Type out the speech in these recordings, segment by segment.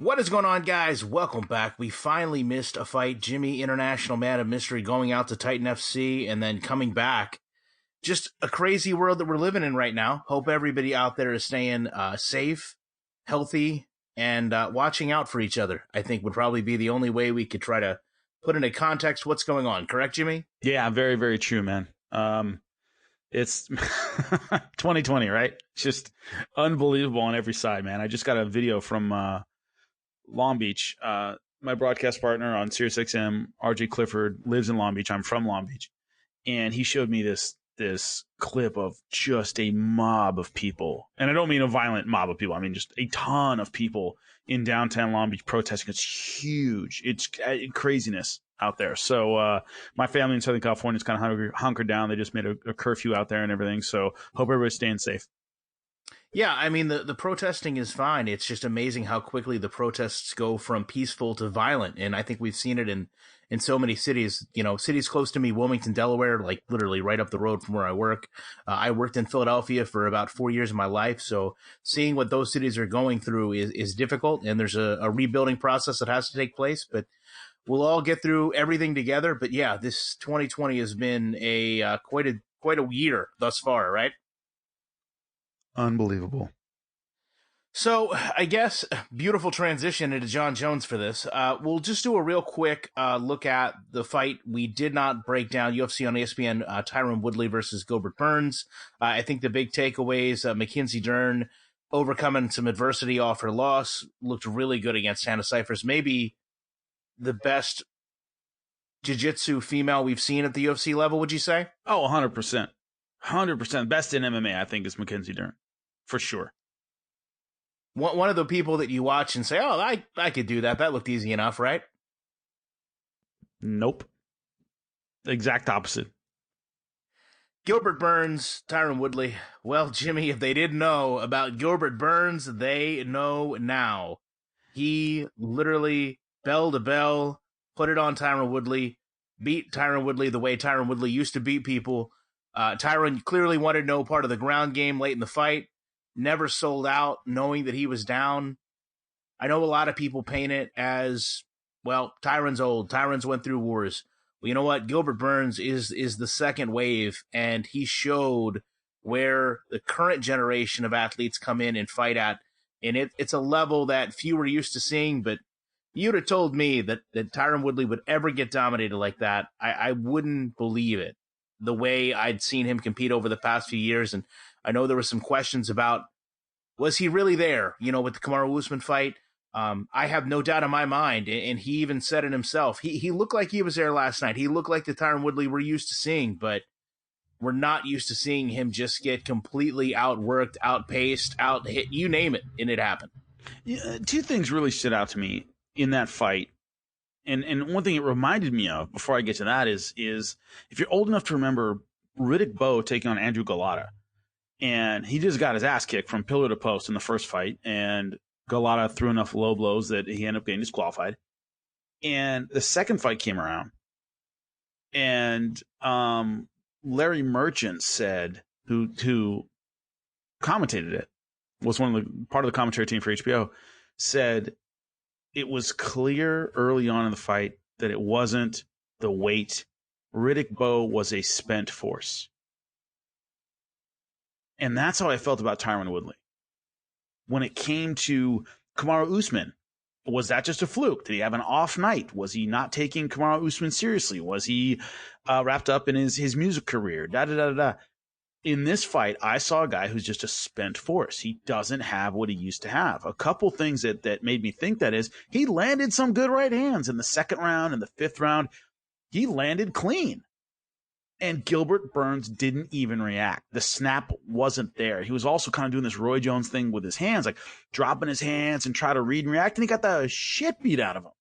What is going on, guys? Welcome back. We finally missed a fight. Jimmy, International Man of Mystery, going out to Titan FC and then coming back. Just a crazy world that we're living in right now. Hope everybody out there is staying safe, healthy, and watching out for each other. I think would probably be the only way we could try to put into context what's going on. Correct, Jimmy? Yeah, very, very true, man. It's 2020, right? It's just unbelievable on every side, man. I just got a video from Long Beach. My broadcast partner on SiriusXM, RJ Clifford, lives in Long Beach. I'm from Long Beach. And he showed me this clip of just a mob of people. And I don't mean a violent mob of people. I mean just a ton of people in downtown Long Beach protesting. It's huge. It's craziness out there. So my family in Southern California is kind of hunkered down. They just made a curfew out there and everything. So hope everybody's staying safe. Yeah, I mean, the protesting is fine. It's just amazing how quickly the protests go from peaceful to violent. And I think we've seen it in so many cities, cities close to me, Wilmington, Delaware, like literally right up the road from where I work. I worked in Philadelphia for about 4 years of my life. So seeing what those cities are going through is difficult. And there's a rebuilding process that has to take place. But we'll all get through everything together. But yeah, this 2020 has been quite a year thus far, right? Unbelievable. So I guess beautiful transition into John Jones for this. We'll just do a real quick look at the fight. We did not break down UFC on ESPN, Tyron Woodley versus Gilbert Burns. I think the big takeaways, Mackenzie Dern overcoming some adversity off her loss, looked really good against Hannah Cifers. Maybe the best jiu-jitsu female we've seen at the UFC level, would you say? Oh, 100%. 100%. Best in MMA, I think, is Mackenzie Dern. For sure. One of the people that you watch and say, oh, I could do that. That looked easy enough, right? Nope. Exact opposite. Gilbert Burns, Tyron Woodley. Well, Jimmy, if they didn't know about Gilbert Burns, they know now. He literally, bell to bell, put it on Tyron Woodley, beat Tyron Woodley the way Tyron Woodley used to beat people. Tyron clearly wanted no part of the ground game late in the fight. Never sold out, knowing that he was down. I know a lot of people paint it as, well, Tyron's old. Tyron's went through wars. Well, you know what? Gilbert Burns is the second wave, and he showed where the current generation of athletes come in and fight at. And it's a level that few were used to seeing, but you'd have told me that Tyron Woodley would ever get dominated like that. I wouldn't believe it, the way I'd seen him compete over the past few years. And I know there were some questions about, was he really there, with the Kamaru Usman fight? I have no doubt in my mind, and he even said it himself. He looked like he was there last night. He looked like the Tyron Woodley we're used to seeing, but we're not used to seeing him just get completely outworked, outpaced, out-hit, you name it, and it happened. Yeah, two things really stood out to me in that fight. And one thing it reminded me of, before I get to that, is if you're old enough to remember Riddick Bowe taking on Andrew Galata, and he just got his ass kicked from pillar to post in the first fight, and Galata threw enough low blows that he ended up getting disqualified. And the second fight came around, and Larry Merchant said, who commentated it, was part of the commentary team for HBO, said it was clear early on in the fight that it wasn't the weight. Riddick Bowe was a spent force. And that's how I felt about Tyron Woodley. When it came to Kamaru Usman, was that just a fluke? Did he have an off night? Was he not taking Kamaru Usman seriously? Was he wrapped up in his music career? In this fight, I saw a guy who's just a spent force. He doesn't have what he used to have. A couple things that made me think that is, he landed some good right hands in the second round and the fifth round. He landed clean. And Gilbert Burns didn't even react. The snap wasn't there. He was also kind of doing this Roy Jones thing with his hands, like dropping his hands and try to read and react, and he got the shit beat out of him.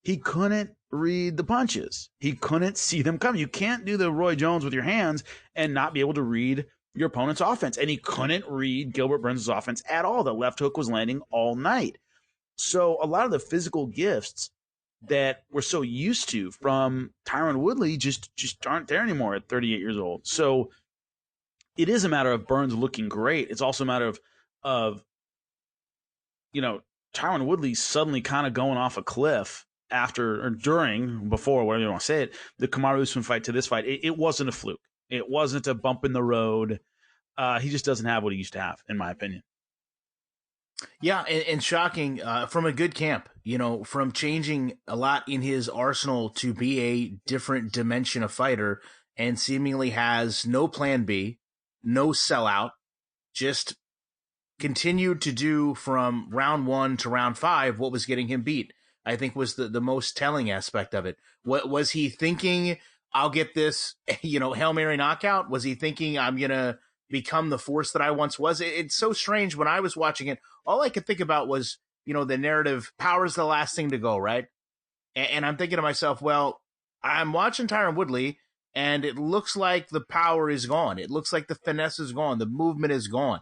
He couldn't read the punches. He couldn't see them coming. You can't do the Roy Jones with your hands and not be able to read your opponent's offense. And he couldn't read Gilbert Burns' offense at all. The left hook was landing all night. So a lot of the physical gifts that we're so used to from Tyron Woodley just aren't there anymore at 38 years old. So it is a matter of Burns looking great. It's also a matter of Tyron Woodley suddenly kind of going off a cliff after or during, before, whatever you want to say it, the Kamaru Usman fight to this fight, it wasn't a fluke. It wasn't a bump in the road. He just doesn't have what he used to have, in my opinion. Yeah, and shocking from a good camp, from changing a lot in his arsenal to be a different dimension of fighter, and seemingly has no plan B, no sellout, just continued to do from round 1 to round 5 what was getting him beat. I think was the most telling aspect of it. What was he thinking? I'll get this, Hail Mary knockout. Was he thinking I'm gonna become the force that I once was? It's so strange. When I was watching it, all I could think about was, the narrative. Power's the last thing to go, right? And I'm thinking to myself, well, I'm watching Tyron Woodley, and it looks like the power is gone. It looks like the finesse is gone. The movement is gone.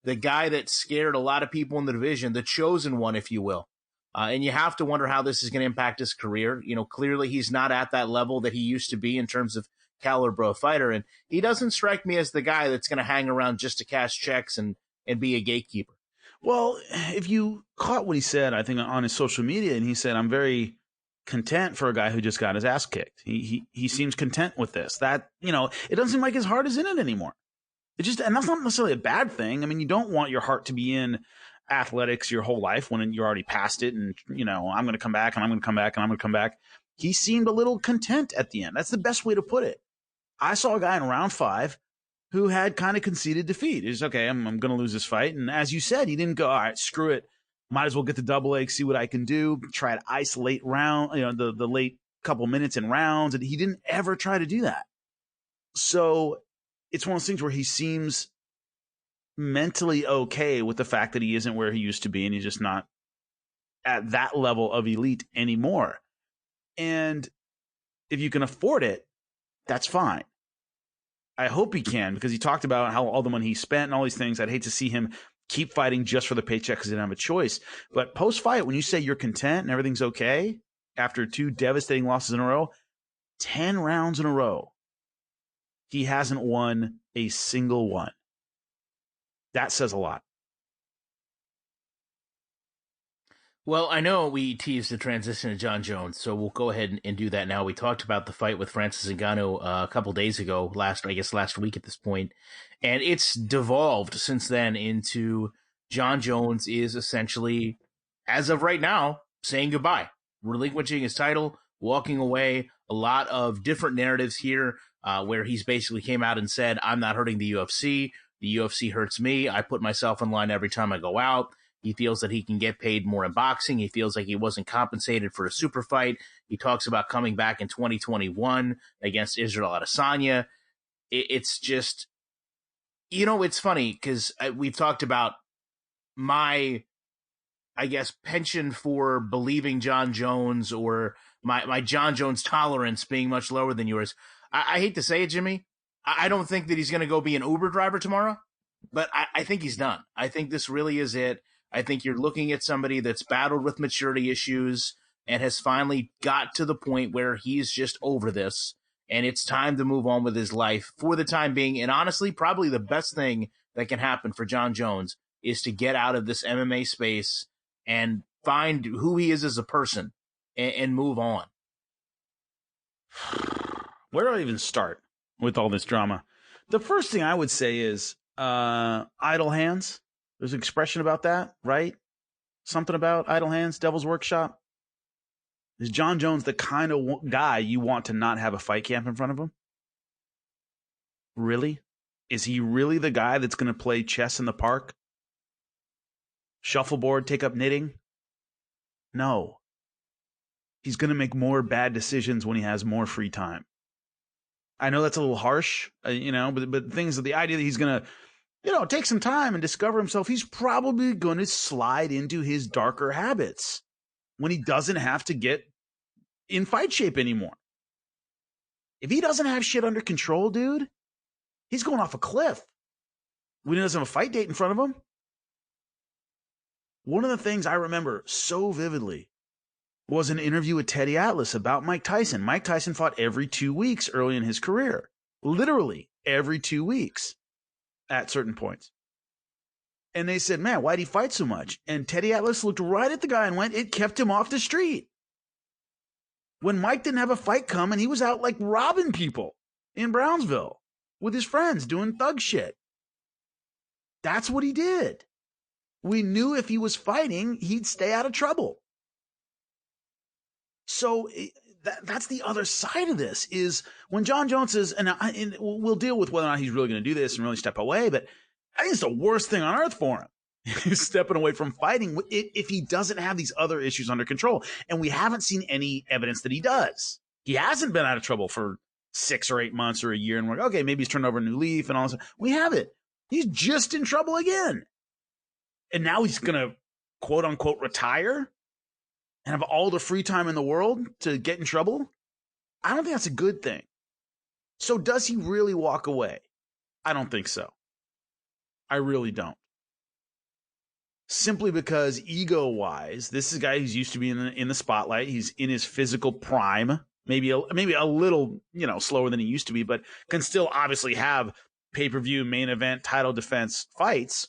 The guy that scared a lot of people in the division, the chosen one, if you will. And you have to wonder how this is going to impact his career. Clearly he's not at that level that he used to be in terms of caliber of fighter. And he doesn't strike me as the guy that's going to hang around just to cash checks and be a gatekeeper. Well, if you caught what he said, I think on his social media, and he said, I'm very content for a guy who just got his ass kicked. He seems content with this. That, it doesn't seem like his heart is in it anymore. And that's not necessarily a bad thing. I mean, you don't want your heart to be in athletics your whole life when you're already past it. And, I'm going to come back and I'm going to come back and I'm going to come back. He seemed a little content at the end. That's the best way to put it. I saw a guy in round 5 who had kind of conceded defeat. He's okay, I'm going to lose this fight. And as you said, he didn't go, all right, screw it. Might as well get the double leg, see what I can do. Try to isolate round, the late couple minutes in rounds. And he didn't ever try to do that. So it's one of those things where he seems mentally okay with the fact that he isn't where he used to be, and he's just not at that level of elite anymore. And if you can afford it, that's fine. I hope he can, because he talked about how all the money he spent and all these things. I'd hate to see him keep fighting just for the paycheck because he didn't have a choice. But post-fight, when you say you're content and everything's okay after 2 devastating losses in a row, 10 rounds in a row, he hasn't won a single one. That says a lot. Well, I know we teased the transition to John Jones, so we'll go ahead and do that now. We talked about the fight with Francis Ngannou a couple days ago, last week at this point, and it's devolved since then into John Jones is essentially, as of right now, saying goodbye, relinquishing his title, walking away. A lot of different narratives here where he's basically came out and said, I'm not hurting the UFC. The UFC hurts me. I put myself in line every time I go out. He feels that he can get paid more in boxing. He feels like he wasn't compensated for a super fight. He talks about coming back in 2021 against Israel Adesanya. It's just, it's funny because we've talked about my, I guess, penchant for believing John Jones, or my John Jones tolerance being much lower than yours. I hate to say it, Jimmy. I don't think that he's going to go be an Uber driver tomorrow, but I think he's done. I think this really is it. I think you're looking at somebody that's battled with maturity issues and has finally got to the point where he's just over this, and it's time to move on with his life for the time being. And honestly, probably the best thing that can happen for John Jones is to get out of this MMA space and find who he is as a person and move on. Where do I even start with all this drama? The first thing I would say is idle hands. There's an expression about that, right? Something about idle hands, devil's workshop. Is John Jones the kind of guy you want to not have a fight camp in front of him? Really? Is he really the guy that's going to play chess in the park? Shuffleboard, take up knitting? No. He's going to make more bad decisions when he has more free time. I know that's a little harsh, but things of the idea that he's going to, take some time and discover himself, he's probably going to slide into his darker habits when he doesn't have to get in fight shape anymore. If he doesn't have shit under control, dude, he's going off a cliff when he doesn't have a fight date in front of him. One of the things I remember so vividly was an interview with Teddy Atlas about Mike Tyson. Mike Tyson fought every 2 weeks early in his career, literally every 2 weeks at certain points. And they said, man, why'd he fight so much? And Teddy Atlas looked right at the guy and went, it kept him off the street. When Mike didn't have a fight coming, he was out like robbing people in Brownsville with his friends doing thug shit. That's what he did. We knew if he was fighting, he'd stay out of trouble. So that's the other side of this is when John Jones says, and we'll deal with whether or not he's really going to do this and really step away, but I think it's the worst thing on earth for him. He's stepping away from fighting if he doesn't have these other issues under control. And we haven't seen any evidence that he does. He hasn't been out of trouble for 6 or 8 months or a year. And we're like, okay, maybe he's turned over a new leaf and all this. We haven't. He's just in trouble again. And now he's going to quote unquote retire and have all the free time in the world to get in trouble. I don't think that's a good thing. So does he really walk away? I don't think so. I really don't. Simply because ego-wise, this is a guy who's used to be in the spotlight. He's in his physical prime, maybe a little, slower than he used to be, but can still obviously have pay-per-view, main event, title defense fights.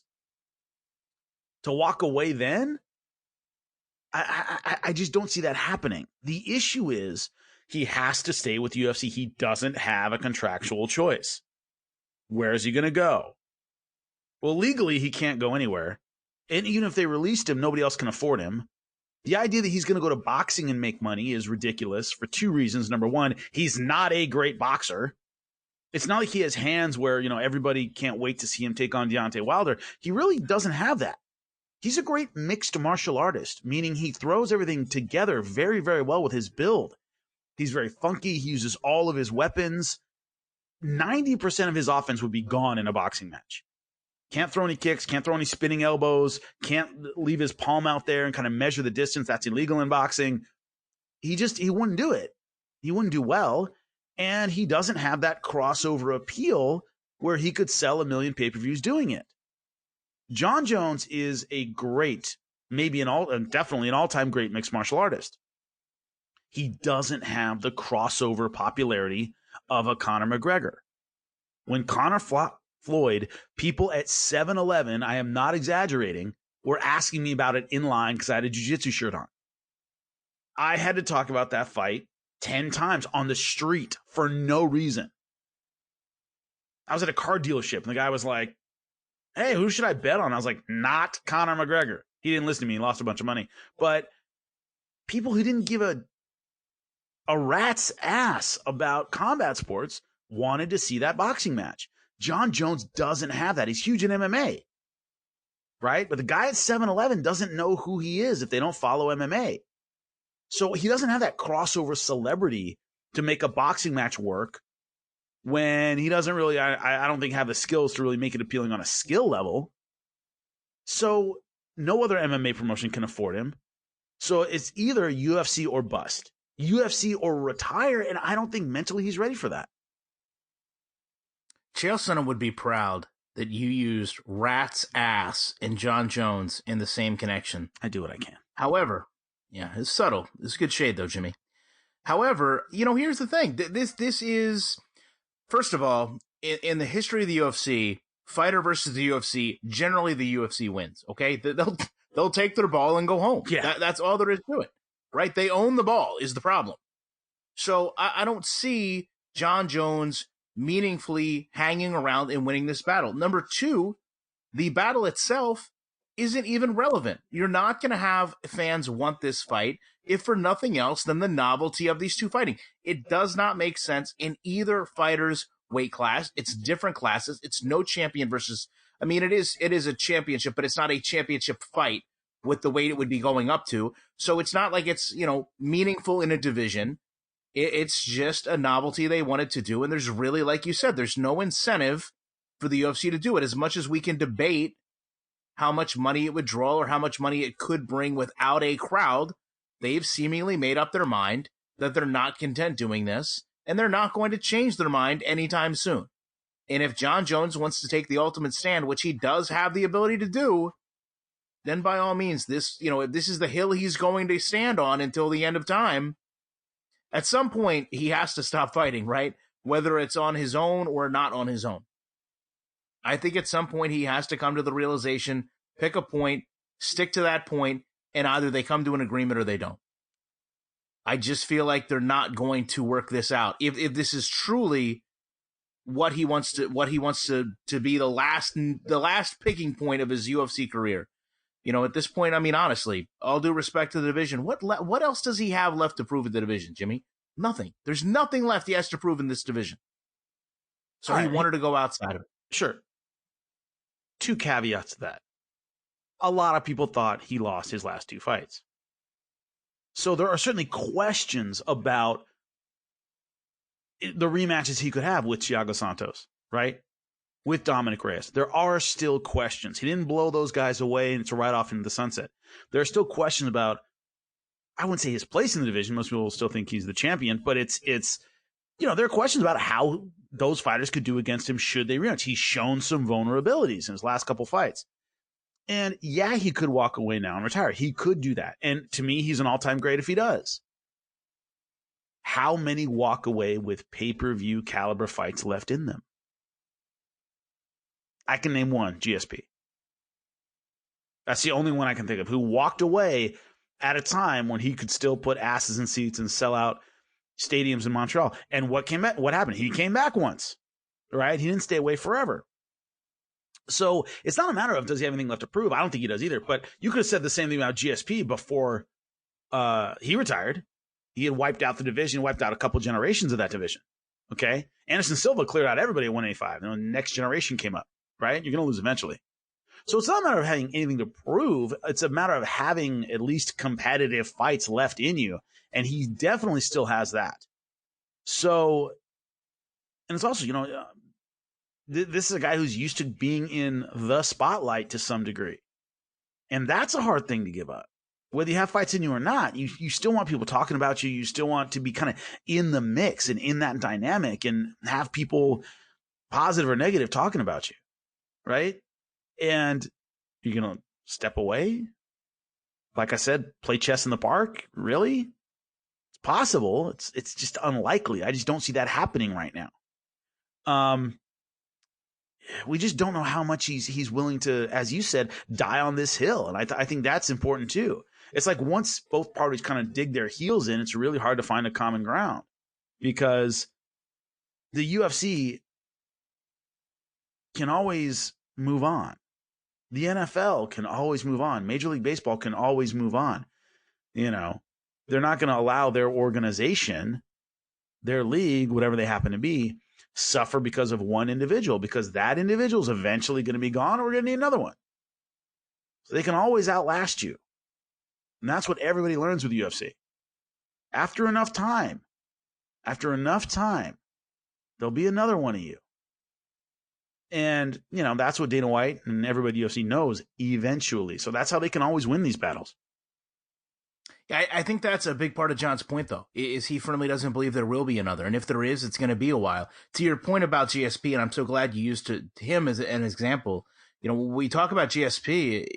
To walk away then, I just don't see that happening. The issue is he has to stay with UFC. He doesn't have a contractual choice. Where is he going to go? Well, legally, he can't go anywhere. And even if they released him, nobody else can afford him. The idea that he's going to go to boxing and make money is ridiculous for 2 reasons. Number one, he's not a great boxer. It's not like he has hands where, everybody can't wait to see him take on Deontay Wilder. He really doesn't have that. He's a great mixed martial artist, meaning he throws everything together very, very well with his build. He's very funky. He uses all of his weapons. 90% of his offense would be gone in a boxing match. Can't throw any kicks, can't throw any spinning elbows, can't leave his palm out there and kind of measure the distance. That's illegal in boxing. He wouldn't do it. He wouldn't do well. And he doesn't have that crossover appeal where he could sell 1 million pay-per-views doing it. John Jones is a great, definitely an all-time great mixed martial artist. He doesn't have the crossover popularity of a Conor McGregor. When Conor Floyd, people at 7-Eleven, I am not exaggerating, were asking me about it in line because I had a jiu-jitsu shirt on. I had to talk about that fight 10 times on the street for no reason. I was at a car dealership and the guy was like, hey, who should I bet on? I was like, not Conor McGregor. He didn't listen to me. He lost a bunch of money. But people who didn't give a rat's ass about combat sports wanted to see that boxing match. John Jones doesn't have that. He's huge in MMA, right? But the guy at 7-Eleven doesn't know who he is if they don't follow MMA. So he doesn't have that crossover celebrity to make a boxing match work when he doesn't really, I don't think, have the skills to really make it appealing on a skill level. So no other MMA promotion can afford him. So it's either UFC or bust. UFC or retire, and I don't think mentally he's ready for that. Chael Sonnen would be proud that you used rat's ass and John Jones in the same connection. I do what I can. However, yeah, it's subtle. It's a good shade, though, Jimmy. However, here's the thing. This is, first of all, in the history of the UFC, fighter versus the UFC, generally the UFC wins, okay? They'll take their ball and go home. Yeah. That's all there is to it, right? They own the ball is the problem. So I don't see John Jones meaningfully hanging around and winning this battle. Number two, the battle itself isn't even relevant. You're not going to have fans want this fight if for nothing else than the novelty of these two fighting. It does not make sense in either fighter's weight class. It's different classes. It's no champion versus, it is a championship, but it's not a championship fight with the weight it would be going up to. So it's not like it's, meaningful in a division. It's just a novelty they wanted to do. And there's really, like you said, there's no incentive for the UFC to do it. As much as we can debate how much money it would draw or how much money it could bring without a crowd, they've seemingly made up their mind that they're not content doing this, and they're not going to change their mind anytime soon. And if John Jones wants to take the ultimate stand, which he does have the ability to do, then by all means, if this is the hill he's going to stand on until the end of time, at some point, he has to stop fighting, right? Whether it's on his own or not on his own. I think at some point he has to come to the realization, pick a point, stick to that point, and either they come to an agreement or they don't. I just feel like they're not going to work this out. If this is truly what he wants to be the last picking point of his UFC career. At this point, I mean, honestly, all due respect to the division, what else does he have left to prove in the division, Jimmy? Nothing. There's nothing left he has to prove in this division. So he wanted to go outside of it. Sure. 2 caveats to that. A lot of people thought he lost his last 2 fights. So there are certainly questions about the rematches he could have with Thiago Santos, right? With Dominic Reyes. There are still questions. He didn't blow those guys away and it's right off into the sunset. There are still questions about, I wouldn't say his place in the division. Most people still think he's the champion, but it's there are questions about how those fighters could do against him should they rematch. He's shown some vulnerabilities in his last couple fights. And yeah, he could walk away now and retire. He could do that. And to me, he's an all-time great if he does. How many walk away with pay-per-view caliber fights left in them? I can name one, GSP. That's the only one I can think of who walked away at a time when he could still put asses in seats and sell out stadiums in Montreal. And what happened? He came back once, right? He didn't stay away forever. So it's not a matter of does he have anything left to prove? I don't think he does either. But you could have said the same thing about GSP before he retired. He had wiped out the division, wiped out a couple generations of that division. Okay? Anderson Silva cleared out everybody at 185. And the next generation came up, right? You're going to lose eventually. So it's not a matter of having anything to prove. It's a matter of having at least competitive fights left in you. And he definitely still has that. So, and it's also, this is a guy who's used to being in the spotlight to some degree. And that's a hard thing to give up. Whether you have fights in you or not, you still want people talking about you. You still want to be kind of in the mix and in that dynamic and have people positive or negative talking about you, right? And you're going to step away? Like I said, play chess in the park? Really? It's possible. It's just unlikely. I just don't see that happening right now. We just don't know how much he's willing to, as you said, die on this hill. And I think that's important too. It's like once both parties kind of dig their heels in, it's really hard to find a common ground because the UFC can always move on. The NFL can always move on. Major League Baseball can always move on. They're not going to allow their organization, their league, whatever they happen to be, suffer because of one individual, because that individual is eventually going to be gone or we're going to need another one. So they can always outlast you. And that's what everybody learns with the UFC. After enough time, there'll be another one of you. And, that's what Dana White and everybody at UFC knows eventually. So that's how they can always win these battles. I think that's a big part of John's point, though, is he firmly doesn't believe there will be another. And if there is, it's going to be a while. To your point about GSP, and I'm so glad you used him as an example, when we talk about GSP,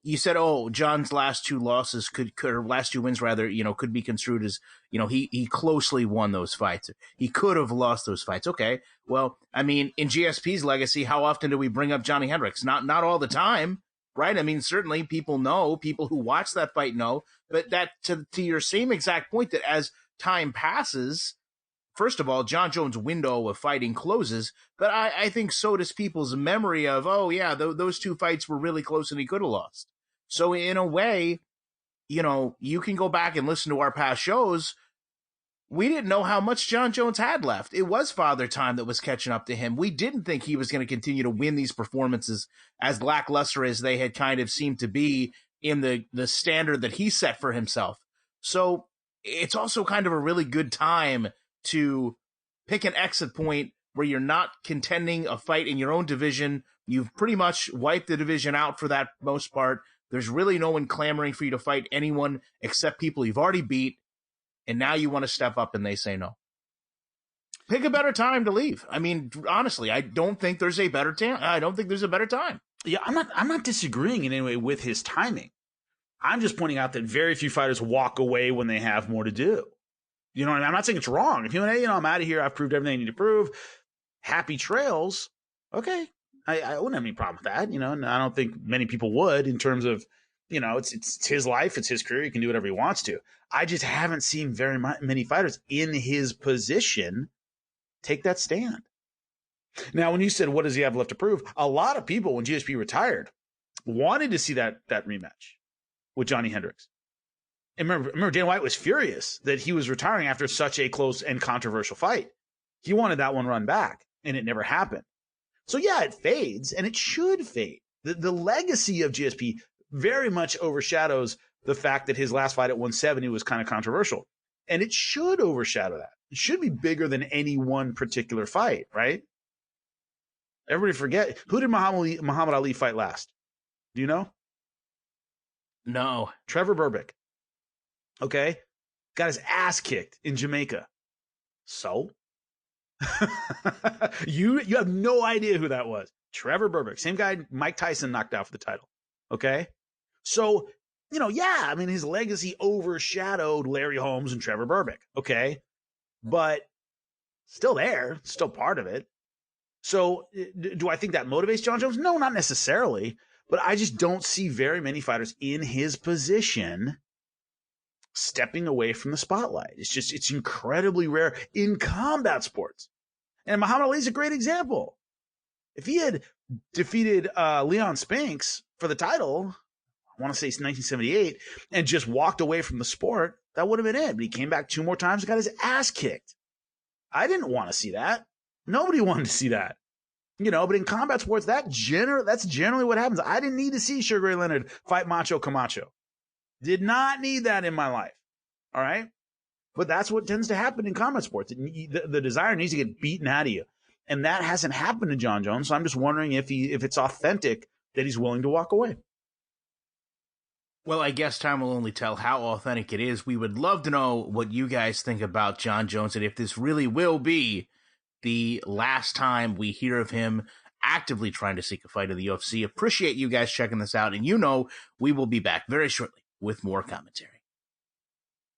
you said, John's last 2 losses or last 2 wins rather, could be construed as, he closely won those fights. He could have lost those fights. Okay. Well, I mean, in GSP's legacy, how often do we bring up Johnny Hendricks? Not all the time, right? I mean, certainly people who watch that fight know, but that to your same exact point that as time passes, first of all, John Jones' window of fighting closes, but I think so does people's memory of, those 2 fights were really close and he could have lost. So in a way, you can go back and listen to our past shows. We didn't know how much John Jones had left. It was Father Time that was catching up to him. We didn't think he was going to continue to win these performances as lackluster as they had kind of seemed to be in the standard that he set for himself. So it's also kind of a really good time to pick an exit point where you're not contending a fight in your own division. You've pretty much wiped the division out for that most part. There's really no one clamoring for you to fight anyone except people you've already beat. And now you want to step up and they say no. Pick a better time to leave. I mean, honestly, I don't think there's a better time. I don't think there's a better time. Yeah, I'm not disagreeing in any way with his timing. I'm just pointing out that very few fighters walk away when they have more to do. You know what I mean? I'm not saying it's wrong. If you want, I'm out of here. I've proved everything I need to prove. Happy trails. Okay. I wouldn't have any problem with that, and I don't think many people would in terms of, it's his life, it's his career. He can do whatever he wants to. I just haven't seen very many fighters in his position take that stand. Now, when you said, what does he have left to prove? A lot of people, when GSP retired, wanted to see that rematch with Johnny Hendricks. And remember, Dana White was furious that he was retiring after such a close and controversial fight. He wanted that one run back, and it never happened. So yeah, it fades, and it should fade. The legacy of GSP very much overshadows the fact that his last fight at 170 was kind of controversial. And it should overshadow that. It should be bigger than any one particular fight, right? Everybody forget. Who did Muhammad Ali fight last? Do you know? No. Trevor Berbick. Okay? Got his ass kicked in Jamaica. So? you have no idea who that was. Trevor Berbick. Same guy Mike Tyson knocked out for the title. Okay? So, his legacy overshadowed Larry Holmes and Trevor Berbick. Okay? But still there. Still part of it. So do I think that motivates Jon Jones? No, not necessarily. But I just don't see very many fighters in his position stepping away from the spotlight. It's incredibly rare in combat sports. And Muhammad Ali is a great example. If he had defeated Leon Spinks for the title, I want to say it's 1978, and just walked away from the sport, that would have been it. But he came back 2 more times and got his ass kicked. I didn't want to see that. Nobody wanted to see that. But in combat sports, that's generally what happens. I didn't need to see Sugar Ray Leonard fight Macho Camacho. Did not need that in my life. All right? But that's what tends to happen in combat sports. The desire needs to get beaten out of you. And that hasn't happened to Jon Jones. So I'm just wondering if it's authentic that he's willing to walk away. Well, I guess time will only tell how authentic it is. We would love to know what you guys think about Jon Jones and if this really will be the last time we hear of him actively trying to seek a fight in the UFC. Appreciate you guys checking this out. And we will be back very shortly with more commentary.